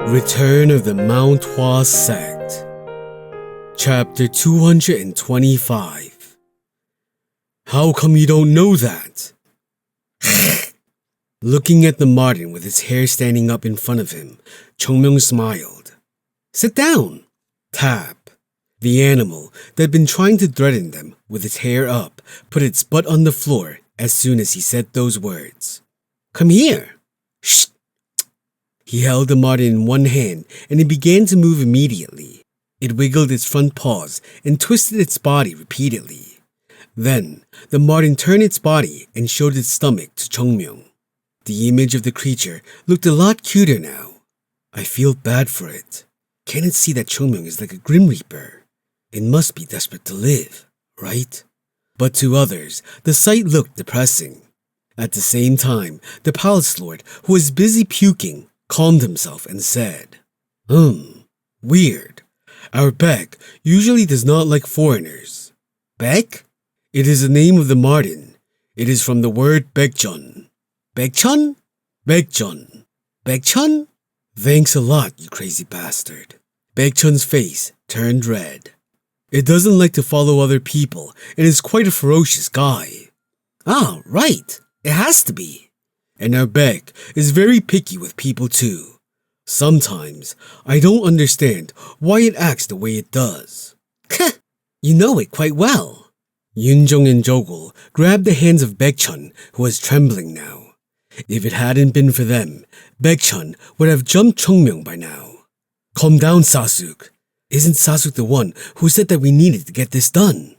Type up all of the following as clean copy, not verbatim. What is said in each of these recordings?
Return of the Mount Hua Sect. Chapter 225. How come you don't know that? Looking at the marten with his hair standing up in front of him, Chongmyung smiled. Sit down. Tap. The animal that had been trying to threaten them with its hair up put its butt on the floor as soon as he said those words. Come here. Shh. He held the marten in one hand and it began to move immediately. It wiggled its front paws and twisted its body repeatedly. Then, the marten turned its body and showed its stomach to Chongmyung. The image of the creature looked a lot cuter now. I feel bad for it. Can't it see that Chongmyung is like a Grim Reaper? It must be desperate to live, right? But to others, the sight looked depressing. At the same time, the palace lord, who was busy puking, calmed himself and said, Weird. Our Beg usually does not like foreigners. Beg? It is the name of the marten. It is from the word Baekjeon. Baekjeon? Baekjeon. Baekjeon? Thanks a lot, you crazy bastard. Baekjeon's face turned red. It doesn't like to follow other people and is quite a ferocious guy. Ah, right. It has to be. And our Beg is very picky with people too. Sometimes I don't understand why it acts the way it does. You know it quite well. Yunjong and Jogul grabbed the hands of Baekjeon, who was trembling now. If it hadn't been for them, Baekjeon would have jumped Chongmyung by now. Calm down, Sasuk. Isn't Sasuk the one who said that we needed to get this done?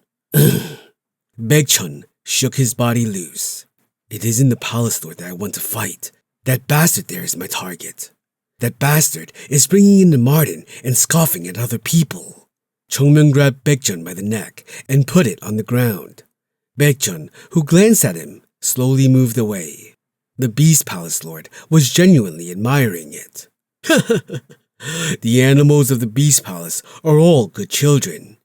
Baekjeon shook his body loose. It isn't the palace lord that I want to fight. That bastard there is my target. That bastard is bringing in the marten and scoffing at other people. Chongmyung grabbed Baekjeon by the neck and put it on the ground. Baekjeon, who glanced at him, slowly moved away. The beast palace lord was genuinely admiring it. The animals of the beast palace are all good children.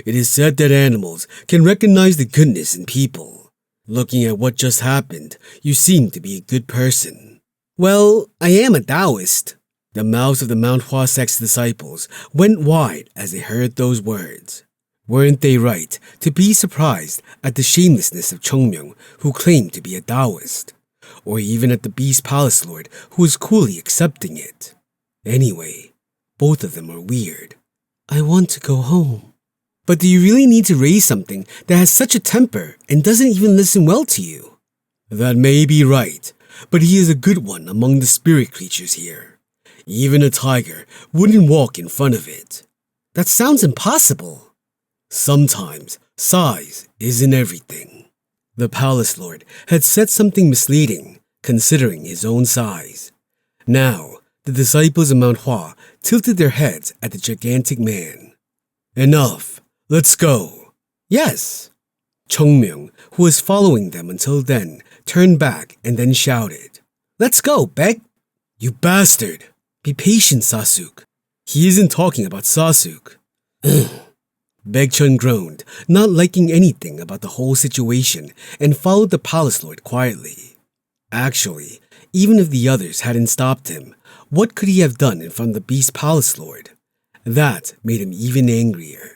It is said that animals can recognize the goodness in people. Looking at what just happened, you seem to be a good person. Well, I am a Taoist. The mouths of the Mount Hua Sect's disciples went wide as they heard those words. Weren't they right to be surprised at the shamelessness of Chongmyung, who claimed to be a Taoist? Or even at the beast palace lord, who was coolly accepting it? Anyway, both of them are weird. I want to go home. But do you really need to raise something that has such a temper and doesn't even listen well to you? That may be right, but he is a good one among the spirit creatures here. Even a tiger wouldn't walk in front of it. That sounds impossible. Sometimes size isn't everything. The palace lord had said something misleading, considering his own size. Now, the disciples of Mount Hua tilted their heads at the gigantic man. Enough. Let's go. Yes. Chongmyung, who was following them until then, turned back and then shouted, Let's go, Beg. You bastard. Be patient, Sasuk. He isn't talking about Sasuk. Baekjeon groaned, not liking anything about the whole situation, and followed the palace lord quietly. Actually, even if the others hadn't stopped him, what could he have done in front of the beast palace lord? That made him even angrier.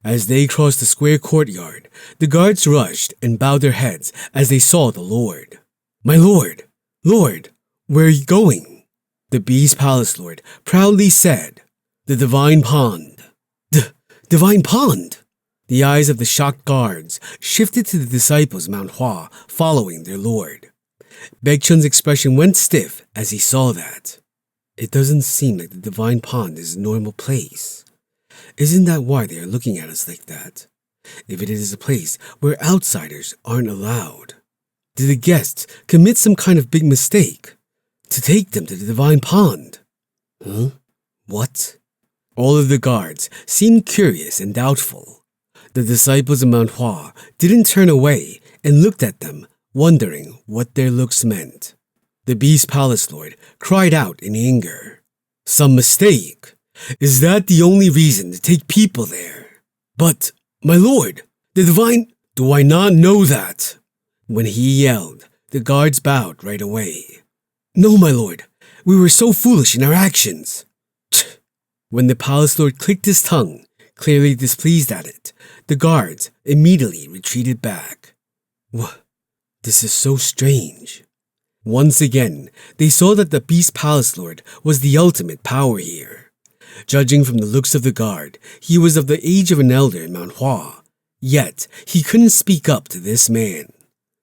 As they crossed the square courtyard, the guards rushed and bowed their heads as they saw the lord. My lord! Lord! Where are you going? The beast palace lord proudly said, The divine pond. Divine pond! The eyes of the shocked guards shifted to the disciples of Mount Hua following their lord. Baekjeon's expression went stiff as he saw that. It doesn't seem like the divine pond is a normal place. Isn't that why they are looking at us like that? If it is a place where outsiders aren't allowed. Did the guests commit some kind of big mistake? To take them to the divine pond? What? All of the guards seemed curious and doubtful. The disciples of Mount Hua didn't turn away and looked at them, wondering what their looks meant. The beast palace lord cried out in anger. Some mistake? Is that the only reason to take people there? But, my lord, the divine... Do I not know that? When he yelled, the guards bowed right away. No, my lord. We were so foolish in our actions. Tch. When the palace lord clicked his tongue, clearly displeased at it, the guards immediately retreated back. This is so strange. Once again, they saw that the Beast Palace Lord was the ultimate power here. Judging from the looks of the guard, he was of the age of an elder in Mount Hua, yet he couldn't speak up to this man.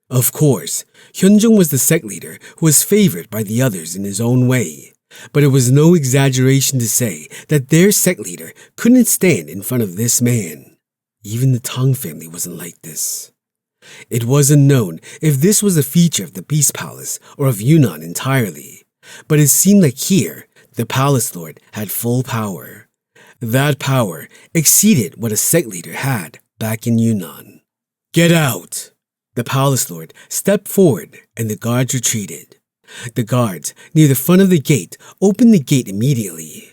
Of course, Hyunjung was the sect leader who was favored by the others in his own way, but it was no exaggeration to say that their sect leader couldn't stand in front of this man. Even the Tang family wasn't like this. It wasn't known if this was a feature of the Beast Palace or of Yunnan entirely, but it seemed like here, the Palace Lord had full power. That power exceeded what a sect leader had back in Yunnan. Get out! The Palace Lord stepped forward and the guards retreated. The guards near the front of the gate opened the gate immediately.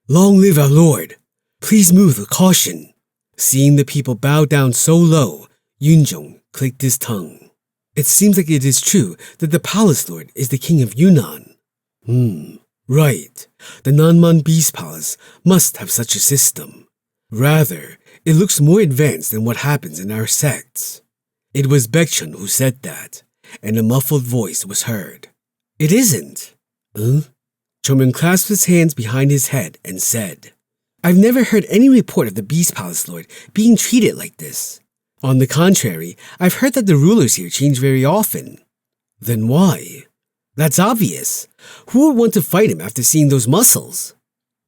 Long live our Lord! Please move with caution. Seeing the people bow down so low, Yunjung clicked his tongue. It seems like it is true that the Palace Lord is the king of Yunnan. Right. The Nanman Beast Palace must have such a system. Rather, it looks more advanced than what happens in our sects. It was Baekchun who said that, and a muffled voice was heard. It isn't. Chomyung clasped his hands behind his head and said, I've never heard any report of the Beast Palace Lord being treated like this. On the contrary, I've heard that the rulers here change very often. Then why? That's obvious. Who would want to fight him after seeing those muscles?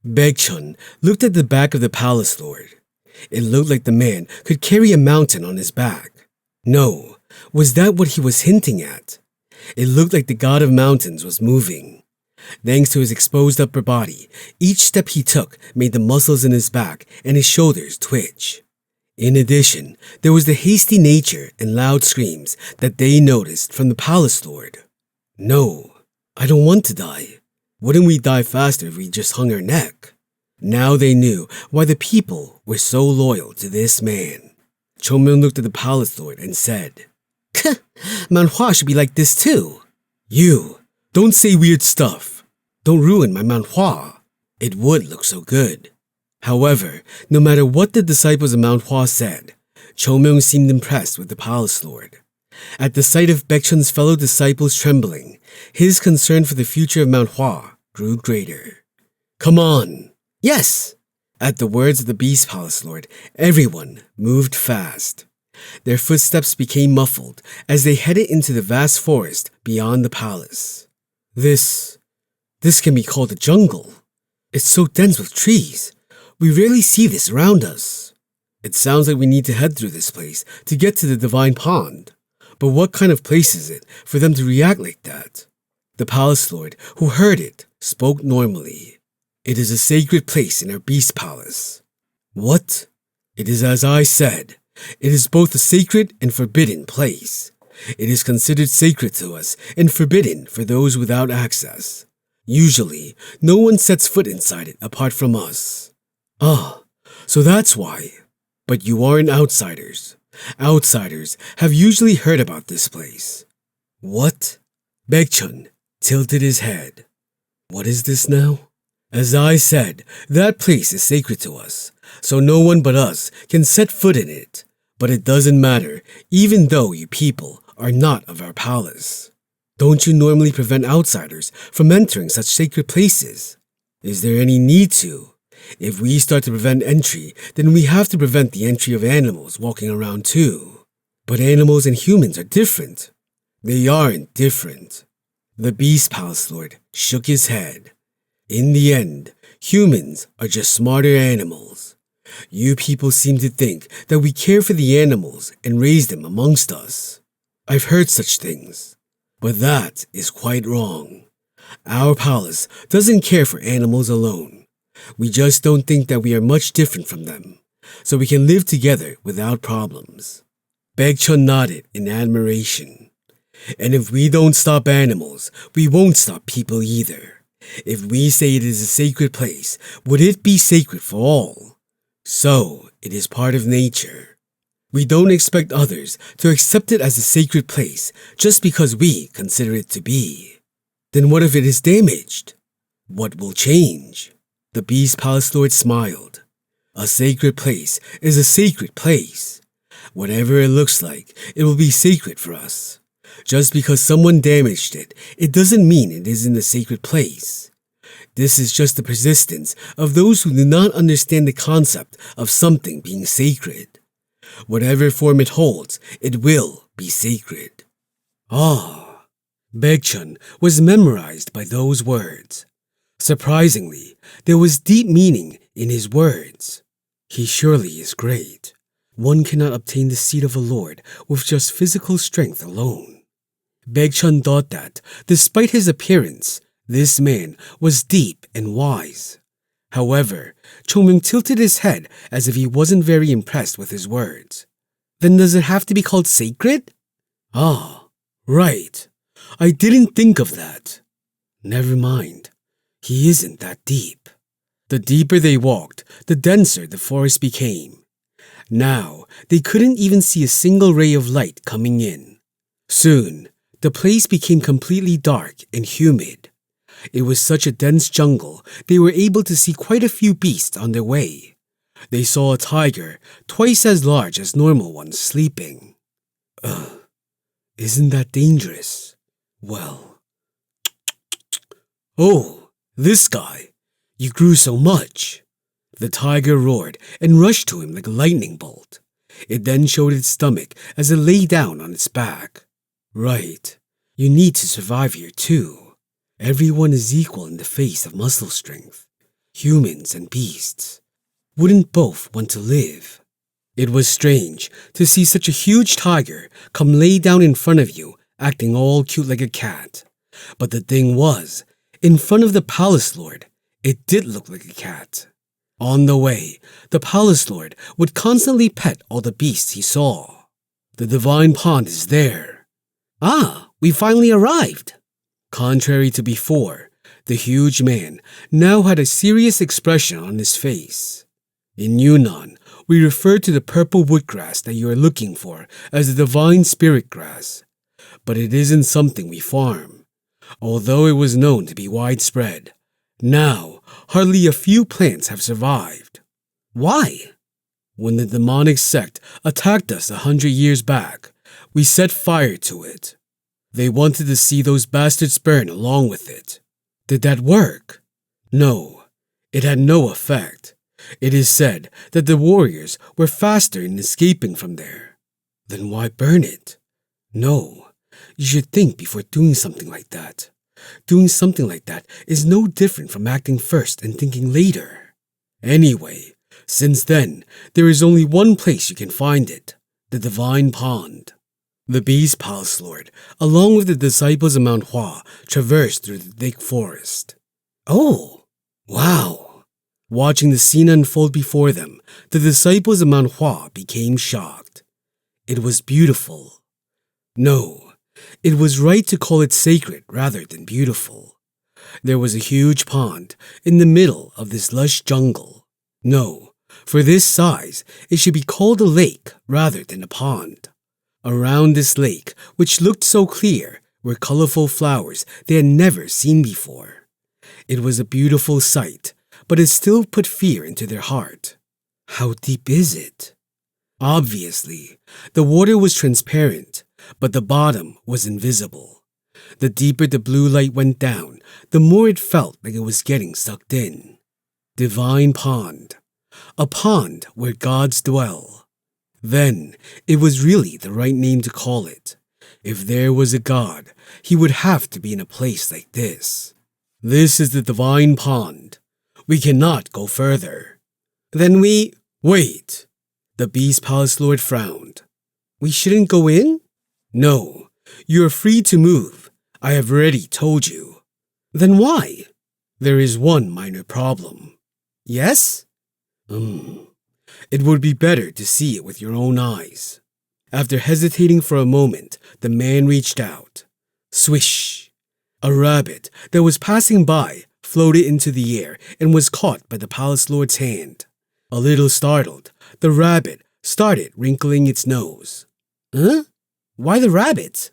Baekchun looked at the back of the Palace Lord. It looked like the man could carry a mountain on his back. No, was that what he was hinting at? It looked like the god of mountains was moving. Thanks to his exposed upper body, each step he took made the muscles in his back and his shoulders twitch. In addition, there was the hasty nature and loud screams that they noticed from the Palace Lord. No, I don't want to die. Wouldn't we die faster if we just hung our neck? Now they knew why the people were so loyal to this man. Chomyung looked at the Palace Lord and said, Mount Hua should be like this too. You, don't say weird stuff. Don't ruin my Mount Hua. It would look so good. However, no matter what the disciples of Mount Hua said, Chomyung seemed impressed with the Palace Lord. At the sight of Baekchun's fellow disciples trembling, his concern for the future of Mount Hua grew greater. Come on! Yes! At the words of the Beast Palace Lord, everyone moved fast. Their footsteps became muffled as they headed into the vast forest beyond the palace. This can be called a jungle. It's so dense with trees. We rarely see this around us. It sounds like we need to head through this place to get to the Divine Pond. But what kind of place is it for them to react like that? The Palace Lord, who heard it, spoke normally. It is a sacred place in our Beast Palace. What? It is as I said. It is both a sacred and forbidden place. It is considered sacred to us and forbidden for those without access. Usually, no one sets foot inside it apart from us. So that's why. But you aren't outsiders. Outsiders have usually heard about this place. What? Baekchun tilted his head. What is this now? As I said, that place is sacred to us, so no one but us can set foot in it. But it doesn't matter, even though you people are not of our palace. Don't you normally prevent outsiders from entering such sacred places? Is there any need to? If we start to prevent entry, then we have to prevent the entry of animals walking around too. But animals and humans are different. They aren't different. The Beast Palace Lord shook his head. In the end, humans are just smarter animals. You people seem to think that we care for the animals and raise them amongst us. I've heard such things, but that is quite wrong. Our palace doesn't care for animals alone. We just don't think that we are much different from them, so we can live together without problems. Baekchun nodded in admiration. And if we don't stop animals, we won't stop people either. If we say it is a sacred place, would it be sacred for all? So, it is part of nature. We don't expect others to accept it as a sacred place just because we consider it to be. Then what if it is damaged? What will change? The Beast Palace Lord smiled. A sacred place is a sacred place. Whatever it looks like, it will be sacred for us. Just because someone damaged it, it doesn't mean it isn't a sacred place. This is just the persistence of those who do not understand the concept of something being sacred. Whatever form it holds, it will be sacred. Ah, Baekchun was memorized by those words. Surprisingly, there was deep meaning in his words. He surely is great. One cannot obtain the seat of a lord with just physical strength alone. Baekchun thought that, despite his appearance, this man was deep and wise. However, Chongming tilted his head as if he wasn't very impressed with his words. Then does it have to be called sacred? Ah, right. I didn't think of that. Never mind. He isn't that deep. The deeper they walked, the denser the forest became. Now, they couldn't even see a single ray of light coming in. Soon, the place became completely dark and humid. It was such a dense jungle, they were able to see quite a few beasts on their way. They saw a tiger, twice as large as normal ones, sleeping. Isn't that dangerous? Well. Oh, this guy. You grew so much. The tiger roared and rushed to him like a lightning bolt. It then showed its stomach as it lay down on its back. Right. You need to survive here too. Everyone is equal in the face of muscle strength. Humans and beasts. Wouldn't both want to live? It was strange to see such a huge tiger come lay down in front of you, acting all cute like a cat. But the thing was, in front of the palace lord, it did look like a cat. On the way, the palace lord would constantly pet all the beasts he saw. The divine pond is there. Ah, we finally arrived. Contrary to before, the huge man now had a serious expression on his face. In Yunnan, we refer to the purple woodgrass that you are looking for as the divine spirit grass. But it isn't something we farm. Although it was known to be widespread, now hardly a few plants have survived. Why? When the demonic sect attacked us 100 years back, we set fire to it. They wanted to see those bastards burn along with it. Did that work? No, it had no effect. It is said that the warriors were faster in escaping from there. Then why burn it? No, you should think before doing something like that. Doing something like that is no different from acting first and thinking later. Anyway, since then, there is only one place you can find it, the Divine Pond. The Beast Palace Lord, along with the disciples of Mount Hua, traversed through the thick forest. Oh, wow! Watching the scene unfold before them, the disciples of Mount Hua became shocked. It was beautiful. No, it was right to call it sacred rather than beautiful. There was a huge pond in the middle of this lush jungle. No, for this size, it should be called a lake rather than a pond. Around this lake, which looked so clear, were colorful flowers they had never seen before. It was a beautiful sight, but it still put fear into their heart. How deep is it? Obviously, the water was transparent, but the bottom was invisible. The deeper the blue light went down, the more it felt like it was getting sucked in. Divine Pond. A pond where gods dwell. Then, it was really the right name to call it. If there was a god, he would have to be in a place like this. This is the Divine Pond. We cannot go further. Then Wait. The Beast Palace Lord frowned. We shouldn't go in? No, you are free to move. I have already told you. Then why? There is one minor problem. Yes? It would be better to see it with your own eyes. After hesitating for a moment, the man reached out. Swish! A rabbit that was passing by floated into the air and was caught by the palace lord's hand. A little startled, the rabbit started wrinkling its nose. Huh? Why the rabbit?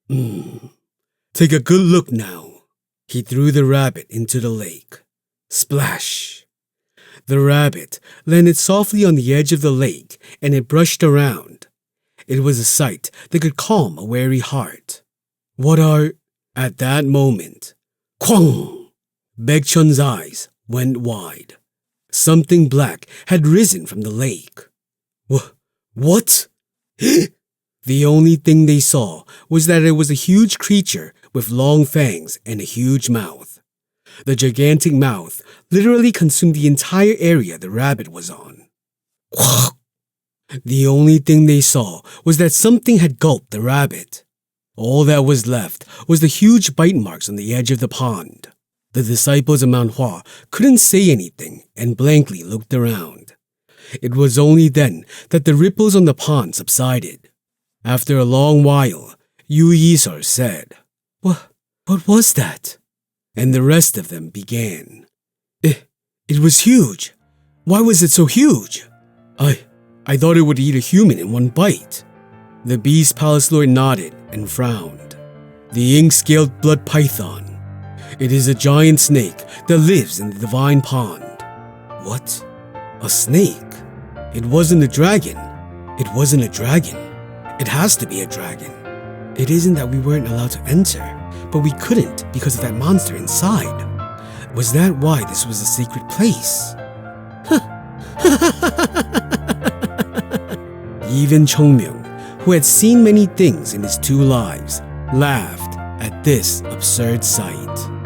Take a good look now. He threw the rabbit into the lake. Splash! The rabbit landed softly on the edge of the lake and it brushed around. It was a sight that could calm a weary heart. What are... At that moment, Kwang! Baekchun's eyes went wide. Something black had risen from the lake. What? The only thing they saw was that it was a huge creature with long fangs and a huge mouth. The gigantic mouth literally consumed the entire area the rabbit was on. The only thing they saw was that something had gulped the rabbit. All that was left was the huge bite marks on the edge of the pond. The disciples of Mount Hua couldn't say anything and blankly looked around. It was only then that the ripples on the pond subsided. After a long while, Yu Yisor said, What was that? And the rest of them began. It was huge. Why was it so huge? I thought it would eat a human in one bite. The Beast Palace Lord nodded and frowned. The ink-scaled blood python. It is a giant snake that lives in the divine pond. What? A snake? It wasn't a dragon. It wasn't a dragon. It has to be a dragon. It isn't that we weren't allowed to enter, but we couldn't because of that monster inside. Was that why this was a secret place? Even Chongmyung, who had seen many things in his 2 lives, laughed at this absurd sight.